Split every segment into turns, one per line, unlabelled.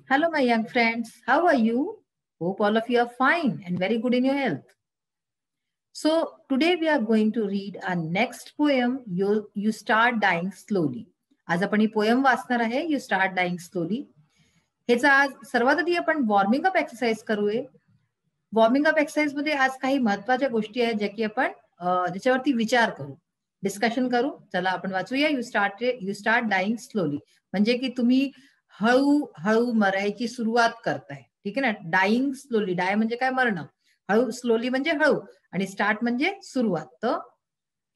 Hello, my young friends. How are you? Hope all of you are fine and very good in your health. So, today we are going to read our next poem, You Start Dying Slowly. आज आपण ही poem वाचणार आहे, You Start Dying Slowly. ह्याचा आज सर्वात आधी आपण warming up exercise करूया. वॉर्मिंग अप एक्सरसाइज मध्ये आज काही महत्वाच्या गोष्टी आहेत ज्या की आपण ज्याच्यावरती विचार करू, डिस्कशन करू. चला आपण वाचूया यू स्टार्ट डाईंग स्लोली. म्हणजे की तुम्ही हळूहळू मरायची सुरुवात करताय. ठीक आहे ना. डाईंग स्लोली, डाय म्हणजे काय, मरणं. हळू, स्लोली म्हणजे हळू, आणि स्टार्ट म्हणजे सुरुवात. तर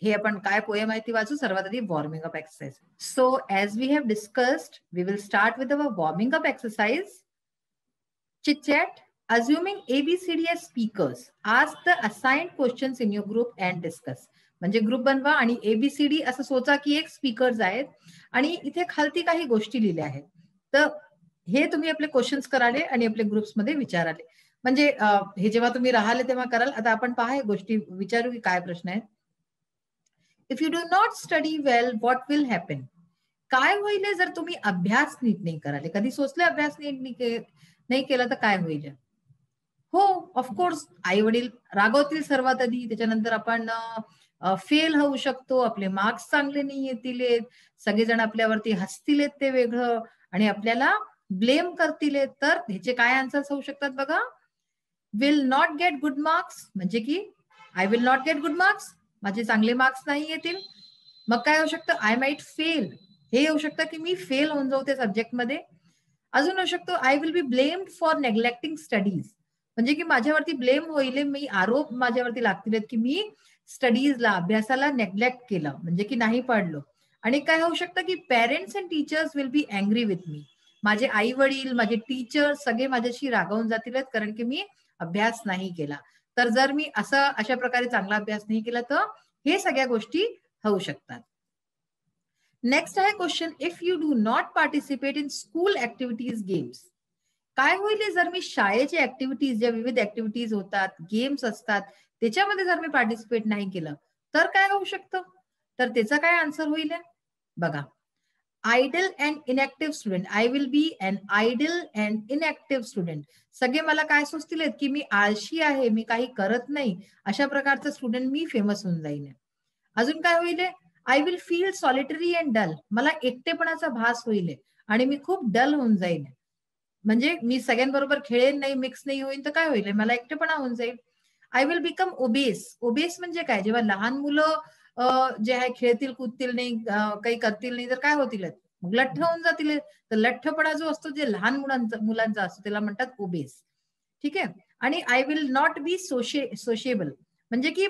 हे आपण काय पोएम आहे ती वाचू. सर्वात आधी warming up exercise. So as we have discussed, we will start with our warming up exercise. Chit chat. Assuming ABCD as speakers, ask the assigned questions in your group and discuss. म्हणजे group बनवा आणि ABCD असं सोचा की एक speakers आहेत आणि इथे खालती काही गोष्टी लिहिल्या आहेत. तर हे तुम्ही आपले क्वेश्चन्स कराले आणि आपल्या ग्रुप्समध्ये विचाराले. म्हणजे हे जेव्हा तुम्ही राहिले तेव्हा कराल. आता आपण पहा गोष्टी विचारू की काय प्रश्न आहेत. If you do not study well, what will happen. काय होईल जर तुम्ही अभ्यास नीट नाही कराले. कधी सोचले अभ्यास नीट नाही केला तर काय होईल? हो, ऑफकोर्स आई वडील रागवतील सर्वात आधी. त्याच्यानंतर आपण फेल होऊ शकतो, आपले मार्क्स चांगले नाही येतील, सगळेजण आपल्यावरती हसतील, ते वेगळं, आणि आपल्याला ब्लेम करतील. तर ह्याचे काय आन्सर्स होऊ शकतात बघा. Will not get good marks, म्हणजे की I will not get good marks, माझे चांगले मार्क्स नाही येतील. मग काय होऊ शकतं, आय माइट फेल, हे येऊ शकतं की मी फेल होऊन जाऊ त्या सब्जेक्टमध्ये. अजून होऊ शकतो I will be blamed for neglecting studies, म्हणजे की माझ्यावरती ब्लेम होईल, मी आरोप माझ्यावरती लागतील की मी स्टडीजला, अभ्यासाला नेग्लेक्ट केलं, म्हणजे की नाही पडलो. आणि काय होऊ शकतं की parents and teachers will be angry with me, माझे आई वडील, माझे टीचर्स सगळे माझ्याशी रागावून जातील कारण की मी अभ्यास नाही केला. तर जर मी अशा प्रकारे चांगला अभ्यास नाही केला तर हे सगळ्या गोष्टी होऊ शकतात. नेक्स्ट आहे question, if you do not participate in school activities, games. काय होईल जर मी शाळेचे ऍक्टिव्हिटीज, ज्या विविध ऍक्टिव्हिटीज होतात, गेम्स असतात, त्याच्यामध्ये जर मी पार्टिसिपेट नाही केलं तर काय होऊ शकतं? तर त्याचा काय आन्सर होईल बघा. Idle and inactive student, I will be an idle and inactive student. सगळे मला काय सोचतील की मी आळशी आहे, मी काही करत नाही, अशा प्रकारचं स्टुडंट मी फेमस होऊन जाईल. अजून काय होईल, I will feel solitary and dull, मला एकटेपणाचा भास होईल आणि मी खूप डल होऊन जाईल. म्हणजे मी सगळ्यांबरोबर खेळेन नाही, मिक्स नाही होईल तर काय होईल, मला एकटेपणा होऊन जाईल. I will become obese. Obese म्हणजे काय, जेव्हा लहान मुलं जे आहे खेळतील, कूदतील नाही, काही करतील नाही तर काय होतील, मग लठ्ठ होऊन जातील. तर लठ्ठपणा जो असतो जे लहान मुलांचा असतो त्याला म्हणतात ओबेस. ठीक आहे. आणि I will not be sociable, म्हणजे की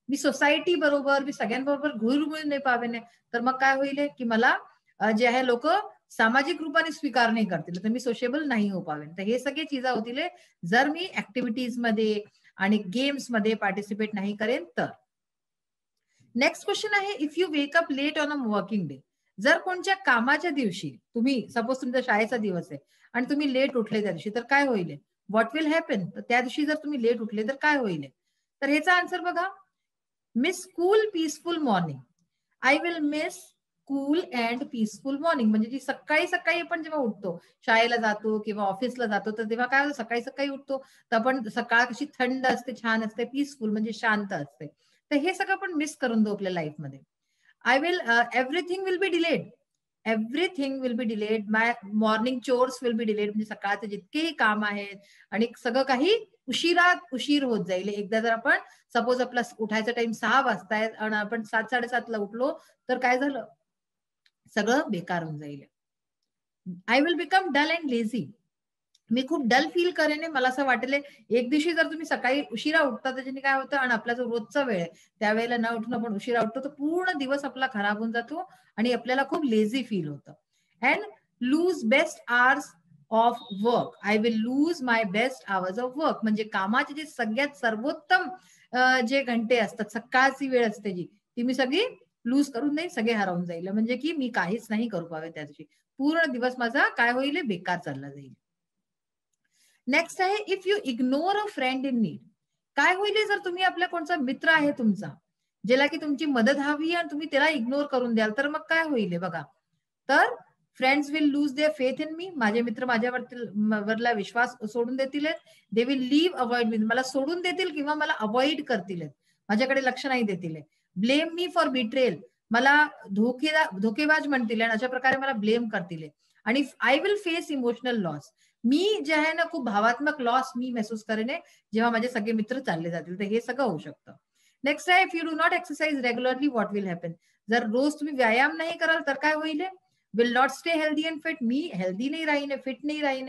मी सोसायटी बरोबर, मी सगळ्यांबरोबर घुलमिळून नाही पावेन. तर मग काय होईल की मला जे आहे लोक सामाजिक रूपाने स्वीकार नाही करतील, तर मी सोशेबल नाही हो पावेन. तर हे सगळे चीजा होतील जर मी ऍक्टिव्हिटीज मध्ये आणि गेम्स मध्ये पार्टिसिपेट नाही करेन तर. नेक्स्ट क्वेश्चन आहे, if you wake up late on a working day. जर कोणत्या कामाच्या दिवशी तुम्ही, सपोज तुमचा शाळेचा दिवस आहे आणि तुम्ही लेट उठले त्या दिवशी, तर काय होईल, व्हॉट विल हॅपन. तर त्या दिवशी जर तुम्ही लेट उठले तर काय होईल, तर ह्याचा आन्सर बघा. Miss cool peaceful morning, I will miss cool and peaceful morning. म्हणजे जी सकाळी सकाळी आपण जेव्हा उठतो, शाळेला जातो किंवा ऑफिसला जातो, तर तेव्हा काय होतं, सकाळी सकाळी उठतो तर आपण सकाळ कशी थंड असते, छान असते, पीसफुल म्हणजे शांत असते. तर हे सगळं आपण मिस करून देऊ आपल्या लाईफमध्ये. I will everything will be delayed, everything will be delayed, my morning chores will be delayed, म्हणजे सकाळचे जितकेही काम आहेत आणि सगळं काही उशीर होत जाईल. एकदा जर आपण सपोज आपला उठायचा टाइम 6 वाजता आहे आणि आपण 7:30ला उठलो तर काय झालं, सगळं बेकार होऊन जाईल. I will become dull and lazy, मी खूप डल फील करेन. मला असं वाटेल एक दिवशी जर तुम्ही सकाळी उशिरा उठता त्याच्याने काय होतं, आणि आपला जो रोजचा वेळ आहे त्यावेळेला न उठून आपण उशिरा उठतो तर पूर्ण दिवस आपला खराब होऊन जातो आणि आपल्याला खूप लेझी फील होतं. And lose best hours of work, I will lose my best hours of work, म्हणजे कामाचे जे सगळ्यात सर्वोत्तम जे घंटे असतात, सकाळची वेळ असते जी, ती मी सगळी लूज करून नाही, सगळे हरवून जाईल. म्हणजे की मी काहीच नाही करू पावे त्या दिवशी, पूर्ण दिवस माझा काय होईल, बेकार चालला जाईल. नेक्स्ट आहे, if you ignore a friend in need. काय होईल जर तुम्ही आपला कोणता मित्र आहे तुमचा, ज्याला की तुमची मदत हवी आणि तुम्ही त्याला इग्नोर करून द्याल, तर मग काय होईल बघा. तर friends will lose their faith in me, माझे मित्र माझ्यावरला विश्वास सोडून देतील, they will leave avoid me, मला सोडून देतील किंवा मला अवॉइड करतील, माझ्याकडे लक्ष नाही देतील, ब्लेम मी फॉर बिट्रेल, मला धोकेबाज म्हणतील आणि अशा प्रकारे मला ब्लेम करतील, आणि I will face emotional loss, मी जे आहे ना खूप भावात्मक लॉस मी महसूस करेन जेव्हा माझे सगळे मित्र चालले जातील. तर हे सगळं होऊ शकतं. नेक्स्ट आहे, if you do not exercise regularly what will happen, जर रोज तुम्ही व्यायाम नाही कराल तर काय होईल, will not stay healthy and fit, me healthy नाही राहीन, फिट नाही राहीन,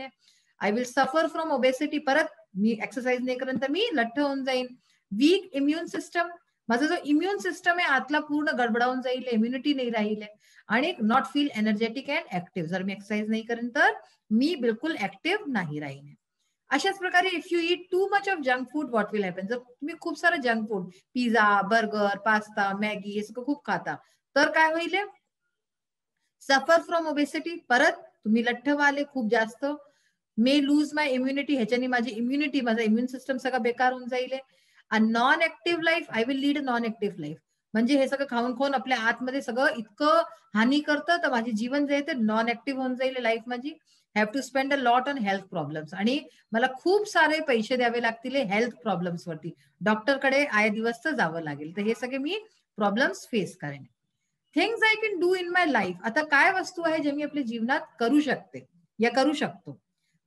I will suffer from obesity, परत मी एक्सरसाइज नाही करेन तर मी लठ्ठ होऊन जाईन, वीक इम्युन सिस्टम, माझा जो इम्युन सिस्टम आहे आतला पूर्ण गडबडावून जाईल, इम्युनिटी नाही राहील, आणि not feel energetic and active, जर मी एक्सरसाइज नाही करेन तर मी बिलकुल ऍक्टिव्ह नाही राहीन. अशाच प्रकारे if you eat too much of junk food what will happen, जर तुम्ही खूप सारं junk food, pizza, burger, pasta, Maggi हे सगळं खूप खाता तर काय होईल, सफर फ्रॉम ओबेसिटी, परत तुम्ही लठ्ठ व्हाले खूप जास्त, मे लूज माय इम्युनिटी, ह्याच्याने माझी इम्युनिटी, माझा इम्युन सिस्टम सगळं बेकार होऊन जाईल, non active life, I will lead a non active life, म्हणजे हे सगळं खाऊन खाऊन आपल्या आतमध्ये सगळं इतकं हानी करतं तर माझे जीवन जे आहे ते नॉन ऍक्टिव्ह होऊन जाईल लाईफ माझी, have to spend a lot on health problems, आणि मला खूप सारे पैसे द्यावे लागतील हेल्थ प्रॉब्लेम्स वरती, डॉक्टरकडे आय दिवस जावं लागेल, तर हे सगळे मी प्रॉब्लेम्स फेस करेन. Things I can do in my life, आता काय वस्तू आहे जे मी आपल्या जीवनात करू शकते या करू शकतो,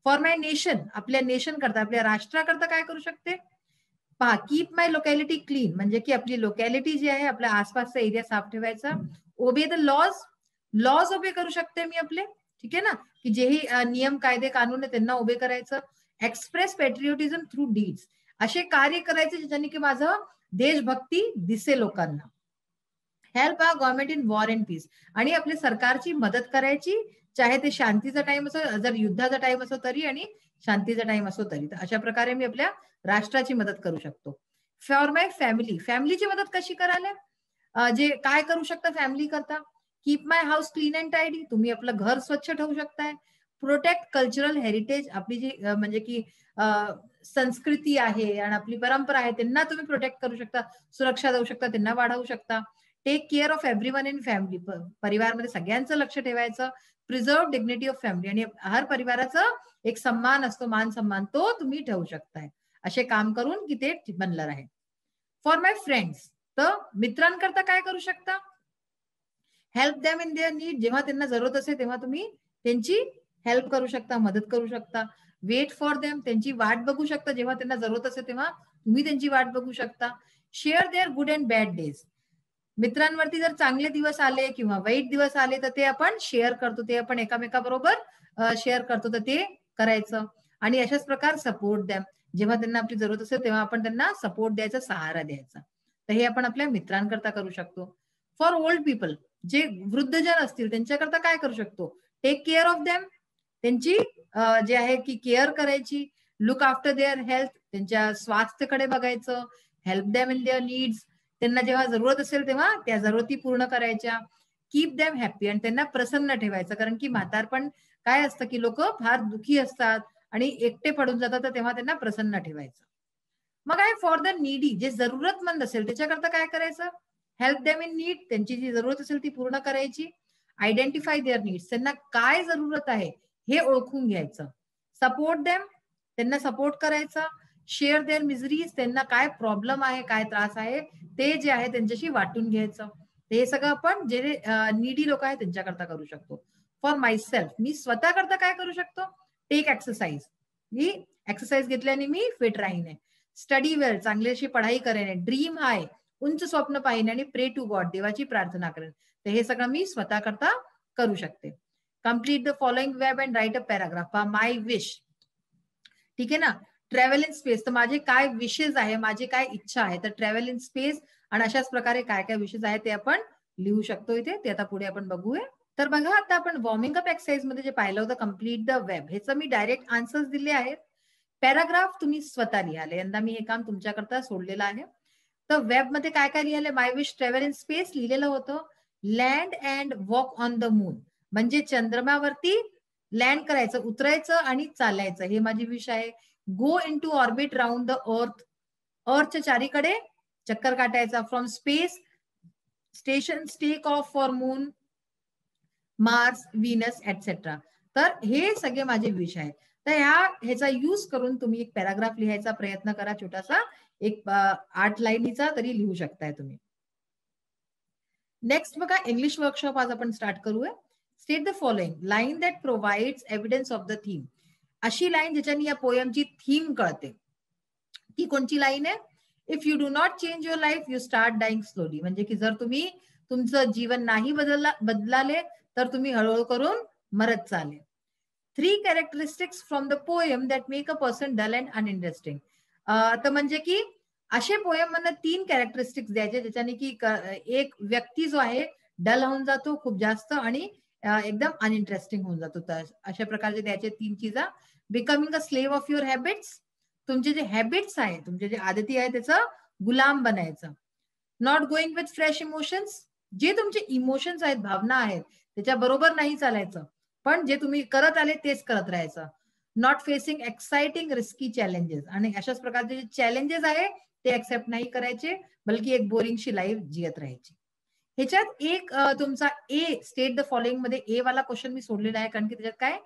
फॉर माय नेशन, आपल्या नेशन करता, आपल्या राष्ट्राकरता काय करू शकते, पहा, कीप माय लोकॅलिटी क्लीन, म्हणजे की आपली लोकॅलिटी जी आहे आपल्या आसपासचा एरिया साफ ठेवायचा, ओबे द लॉज, लॉज ओबे करू शकते मी आपले, ठीक आहे ना, की जेही नियम कायदे कानून आहे त्यांना उभे करायचं, एक्सप्रेस पेट्रियोटिझम थ्रू डीड्स, असे कार्य करायचे ज्याने की माझं देशभक्ती दिसे लोकांना, help our government in war and peace, आणि आपल्या सरकारची मदत करायची, चाहे ते शांतीचा टाइम असो, जर युद्धाचा टाइम असो तरी, आणि शांतीचा टाइम असो तरी, तर अशा प्रकारे मी आपल्या राष्ट्राची मदत करू शकतो. फॉर माय फॅमिली, फॅमिलीची मदत कशी करायला, जे काय करू शकता फॅमिली करता, keep my house clean and tidy, तुम्ही आपलं घर स्वच्छ ठेवू शकताय, प्रोटेक्ट कल्चरल हेरिटेज, आपली जी म्हणजे की संस्कृती आहे आणि आपली परंपरा आहे त्यांना तुम्ही प्रोटेक्ट करू शकता, सुरक्षा देऊ शकता, त्यांना वाढवू शकता, take care of everyone in family, परिवारामध्ये सगळ्यांचं लक्ष ठेवायचं, प्रिझर्व डिग्निटी ऑफ फॅमिली, आणि हर परिवाराचं एक सन्मान असतो, मान सन्मान, तो तुम्ही ठेवू शकताय, असे काम करून की ते बनलं आहे. फॉर माय फ्रेंड्स, तर मित्रांकरता काय करू शकता, help them in their need, जेव्हा त्यांना जरूरत असेल तेव्हा तुम्ही त्यांची हेल्प करू शकता, मदत करू शकता, वेट फॉर देम, त्यांची वाट बघू शकता, जेव्हा त्यांना जरूरत असेल तेव्हा तुम्ही त्यांची वाट बघू शकता, share their good and bad days, मित्रांवरती जर चांगले दिवस आले किंवा वाईट दिवस आले तर ते आपण शेअर करतो, ते आपण एकामेकाबरोबर शेअर करतो, तर ते करायचं, आणि अशाच प्रकार सपोर्ट द्या, जेव्हा त्यांना आपली जरूरत असेल तेव्हा आपण त्यांना सपोर्ट द्यायचा, सहारा द्यायचा, तर हे आपण आपल्या मित्रांकरता करू शकतो. फॉर ओल्ड पीपल, जे वृद्धजन असतील त्यांच्याकरता काय करू शकतो, टेक केअर ऑफ देम, त्यांची जे आहे की केअर करायची, लुक आफ्टर देअर हेल्थ, त्यांच्या स्वास्थ्याकडे बघायचं, help them in their needs, त्यांना जेव्हा जरूरत असेल तेव्हा त्या जरूरती पूर्ण करायच्या, कीप देम हॅप्पी, आणि त्यांना प्रसन्न ठेवायचं, कारण की म्हातारपण काय असतं की लोक फार दुखी असतात आणि एकटे पडून जातात, तर तेव्हा त्यांना प्रसन्न ठेवायचं. मग आहे फॉर द नीडी, जे जरूरतमंद असेल त्याच्याकरता काय करायचं, हेल्प देम इन नीड, त्यांची जी जरूरत असेल ती पूर्ण करायची, आयडेंटिफाय देअर नीड्स, त्यांना काय जरूरत आहे हे ओळखून घ्यायचं, सपोर्ट देम, त्यांना सपोर्ट करायचा, शेअर देअर मिजरीज, त्यांना काय प्रॉब्लेम आहे, काय त्रास आहे ते जे आहे त्यांच्याशी वाटून घ्यायचं, ते सगळं आपण जे नीडी लोक आहेत त्यांच्याकरता करू शकतो. फॉर मायसेल्फ, मी स्वतः करता काय करू शकतो, टेक एक्सरसाइज, मी एक्सरसाइज घेतल्याने मी फिट राहीन, स्टडी वेल, चांगली अशी पढाई करेन, ड्रीम हाय, उंच स्वप्न पाहिन, आणि प्रे टू गॉड, देवाची प्रार्थना करेन, तर हे सगळं मी स्वतः करता करू शकते. Complete the following web and write a paragraph, my wish, ठीक आहे ना, ट्रॅव्हल इन स्पेस, तर माझे काय विशेष आहे, माझी काय इच्छा आहे, तर ट्रॅव्हल इन स्पेस, आणि अशाच प्रकारे काय काय विशेष आहे ते आपण लिहू शकतो इथे, ते आता पुढे आपण बघूया. तर बघा, आता आपण वॉर्मिंग अप एक्सरसाइज मध्ये जे पाहिलं होतं कम्प्लीट द वेब, ह्याचं मी डायरेक्ट आन्सर्स दिले आहेत, पॅराग्राफ तुम्ही स्वतः लिहाले, यंदा मी हे काम तुमच्याकरता सोडलेलं आहे. तर वेब मध्ये काय काय लिहिलं, माय विश ट्रॅव्हल इन स्पेस लिहिलेलं होतं, land and walk on the moon, म्हणजे चंद्रमावरती लँड करायचं, उतरायचं आणि चालायचं, हे माझी विश आहे. Go into orbit round the earth, अर्थच्या चारीकडे चक्कर काटायचा, from space station take off for moon, Mars, Venus etcetera. तर हे सगळे माझे विष आहेत. तर ह्याचा यूज करून तुम्ही एक पॅराग्राफ लिहायचा प्रयत्न करा, छोटासा एक 8 लाईनीचा तरी लिहू शकताय तुम्ही. नेक्स्ट बघा, इंग्लिश वर्कशॉप आज आपण स्टार्ट करूया. State the following line that provides evidence of the theme. अशी लाईन ज्याच्याने या पोयमची थीम कळते. ती कोणची लाईन आहे? If you do not change your life you start dying slowly. म्हणजे की जर तुम्ही तुमचं जीवन नाही बदलाले तर तुम्ही हळूहळू करून मरत चाले. 3 characteristics from the poem that make a person dull and uninteresting. तर म्हणजे की असे पोएम मधनं 3 कॅरेक्टरिस्टिक्स द्यायचे ज्याच्याने की एक व्यक्ती जो आहे डल होऊन जातो खूप जास्त आणि एकदम अनइंटरेस्टिंग होऊन जातो. तर अशा प्रकारचे द्यायचे 3 चीजा. Becoming a slave of your habits. तुमचे जे हॅबिट्स आहे, तुमचे जे आदती आहे त्याचं गुलाम बनायचं. Not going with fresh emotions. जे तुमचे इमोशन्स आहेत, भावना आहेत, त्याच्या बरोबर नाही चालायचं, पण जे तुम्ही करत आले तेच करत राहायचं. Not facing exciting risky challenges. आणि अशाच प्रकारचे जे चॅलेंजेस आहे ते एक्सेप्ट नाही करायचे, बल्कि एक बोरिंगशी लाईफ जियत राहायची. ह्याच्यात एक तुमचा ए स्टेट द फॉलोइंग मध्ये ए वाला क्वेश्चन मी सोडलेला आहे, कारण की त्याच्यात काय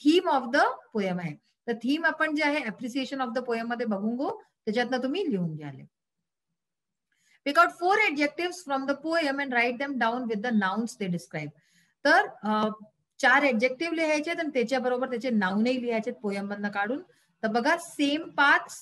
थीम ऑफ द पोएम आहे. तर थीम आपण जे आहे अप्रिसिएशन ऑफ द पोएम मध्ये बघून गो, त्याच्यातनं तुम्ही लिहून घ्याले. Pick out 4 adjectives from the poem and write them down with the nouns they describe. तर 4 ऍडजेक्टिव्ह लिहायचे आणि त्याच्याबरोबर त्याचे नाऊनही लिहायचे पोएम मधनं काढून. तर बघा, same paths,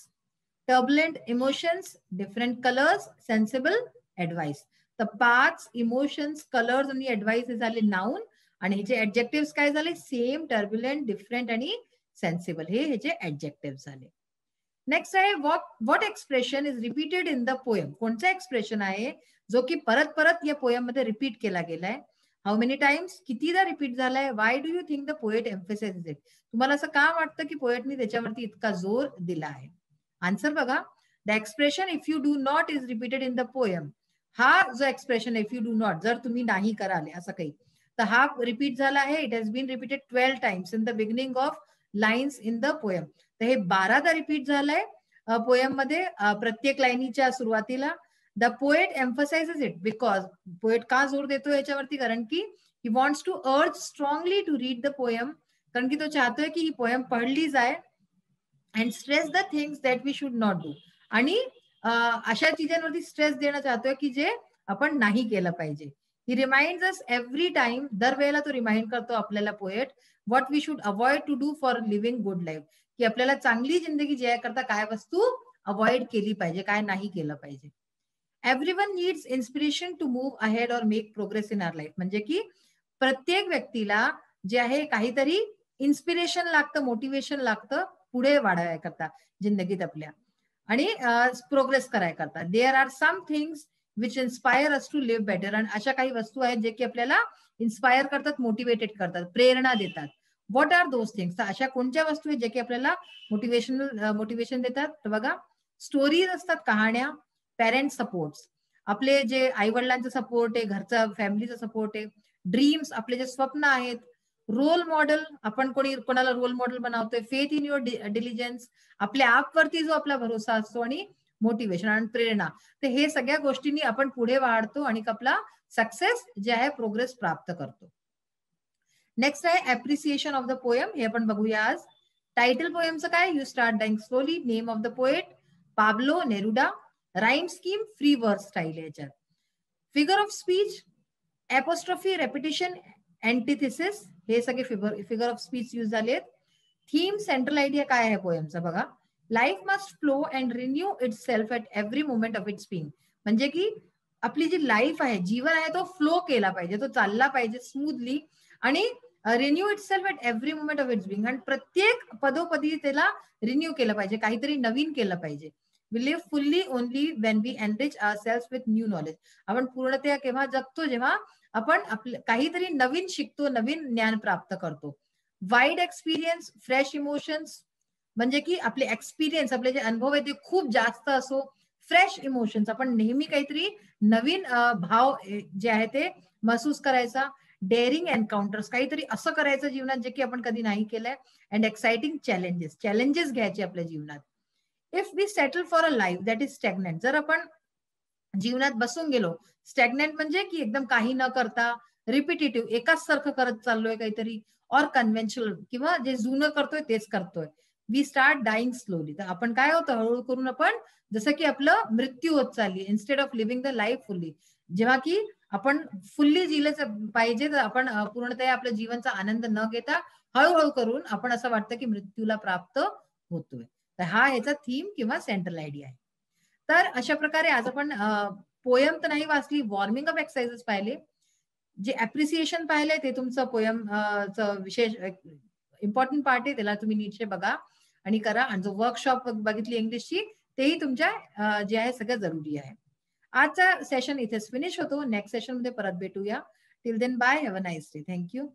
turbulent emotions, different colours, sensible, advice. तर पाथ्स, इमोशन्स, कलर्स आणि ऍडवाइस हे झाले नाऊन, आणि ह्याचे ऍडजेक्टिव्ह काय झाले? सेम, टर्बुलंट, डिफरंट आणि सेन्सिबल हे ह्याचे ऍडजेक्टिव्ह झाले. नेक्स्ट आहे what expression is repeated in the poem. कोणता एक्सप्रेशन आहे जो की परत परत या पोएम मध्ये रिपीट केला गेलाय? हाऊ मेनी टाइम्स, कितीदा रिपीट झालाय? Why do you think the poet emphasizes it. तुम्हाला असं का वाटतं की पोएटनी त्याच्यावरती इतका जोर दिला आहे? आन्सर बघा, the expression if you do not is repeated in the poem. हा जो expression if you do not, जर तुम्ही नाही कराल असं काही, तर हा रिपीट झाला आहे. It has been repeated 12 times in the beginning of lines in the poem. तर हे 12दा रिपीट झालंय पोएम मध्ये, प्रत्येक लाईनीच्या सुरुवातीला. The poet emphasizes it because, poet का जोर देतो याच्यावरती? कारण की he wants to urge strongly to read the poem. कारण की तो चाहतोय की ही पोएम पढ़ली जाए and stress the things that we should not do. आणि अशा चीजांवरती स्ट्रेस देणं चाहतोय की जे आपण नाही केलं पाहिजे. He reminds us every time, दरवेळेला तो रिमाइंड करतो आपल्याला poet, what we should avoid to do for living good life. की आपल्याला चांगली जिंदगी जियाकरता काय वस्तू अवॉइड केली पाहिजे, काय नाही केलं पाहिजे. Everyone needs inspiration to move ahead और make progress in our life. म्हणजे की प्रत्येक व्यक्तीला जे आहे काहीतरी इन्स्पिरेशन लागतं, मोटिवेशन लागतं पुढे वाढायकरता जिंदगीत आपल्या, आणि प्रोग्रेस करायकरता. There are some things which inspire us to live better. आणि अशा काही वस्तू आहेत जे की आपल्याला इन्स्पायर करतात, मोटिवेटेड करतात, प्रेरणा देतात. What are those things? तर अशा कोणत्या वस्तू आहेत जे की आपल्याला मोटिवेशन देतात? तर बघा, स्टोरीज असतात, कहाण्या, पेरेंट सपोर्ट, आपले जे आई वडिलांचा सपोर्ट आहे, घरचा फॅमिलीचा सपोर्ट आहे, ड्रीम्स, आपले जे स्वप्न आहेत, रोल मॉडेल, आपण कोणाला रोल मॉडेल बनवतोय, फेथ इन युअर डिलिजन्स, आपल्या आपवरती जो आपला भरोसा असतो, आणि मोटिवेशन आणि प्रेरणा. तर हे सगळ्या गोष्टींनी आपण पुढे वाढतो आणि आपला सक्सेस जे आहे प्रोग्रेस प्राप्त करतो. नेक्स्ट आहे अप्रिसिएशन ऑफ द पोएम. हे आपण बघूया आज. टायटल पोएमचं काय? You start dying slowly. Name of the poet Pablo Neruda. Rhyme scheme free verse style याच्यात. Figure of speech apostrophe, repetition, antithesis हे सगळे फिगर ऑफ स्पीच यूज झालेत. थीम, सेंट्रल आयडिया काय आहे पोएमचा बघा. Life must flow and renew itself at every moment of its being. म्हणजे की आपली जी लाईफ आहे, जीवन आहे, तो फ्लो केला पाहिजे, तो चालला पाहिजे स्मूथली, आणि renew it self at every moment of its being. आणि प्रत्येक पदोपदी त्याला रिन्यू केलं पाहिजे, काहीतरी नवीन केलं पाहिजे. We live fully only when we enrich ourselves with new knowledge. आपण पूर्णतया केव्हा जगतो? जेव्हा आपण आपलं काहीतरी नवीन शिकतो, नवीन ज्ञान प्राप्त करतो. वाईड एक्सपिरियन्स, फ्रेश इमोशन्स, म्हणजे की आपले एक्सपिरियन्स, आपले जे अनुभव आहे ते खूप जास्त असो. फ्रेश इमोशन्स, आपण नेहमी काहीतरी नवीन भाव जे आहे ते महसूस करायचा. डेअरिंग एन्काउंटर्स, काहीतरी असं करायचं जीवनात जे की आपण कधी नाही केलंय. अँड एक्साइटिंग चॅलेंजेस घ्यायचे आपल्या जीवनात. If we settle for a life that is stagnant. जर आपण जीवनात बसून गेलो, स्टॅग्नंट म्हणजे की एकदम काही न करता, रिपिटेटिव्ह एकाच सारखं करत चाललोय काहीतरी, और कन्व्हेन्शनल किंवा जे जुनं करतोय तेच करतोय. We start dying slowly. तर आपण काय होतं हळूहळू करून आपण जसं की आपलं मृत्यू होत चालली instead of living the life fully. जेव्हा की आपण फुल्ली जिलं पाहिजे तर आपण पूर्णतः आपल्या जीवनचा आनंद न घेता हळूहळू करून आपण असं वाटतं की मृत्यूला प्राप्त होतोय. तर हा याचा थीम किंवा सेंट्रल आयडिया आहे. तर अशा प्रकारे आज आपण पोयम तर नाही वाचली, वॉर्मिंग अप एक्सरसाइजेस पाहिले. जे अप्रिसिएशन पाहिलंय ते तुमचं पोयम विशेष इम्पॉर्टंट पार्ट आहे. त्याला तुम्ही नीटचे बघा आणि करा. आणि जो वर्कशॉप बघितली इंग्लिशची तेही तुमच्या जे आहे सगळं जरुरी आहे. आजचा सेशन इथेच फिनिश होतो. नेक्स्ट सेशन मध्ये परत भेटूया. Till then bye. Have a nice day. Thank you.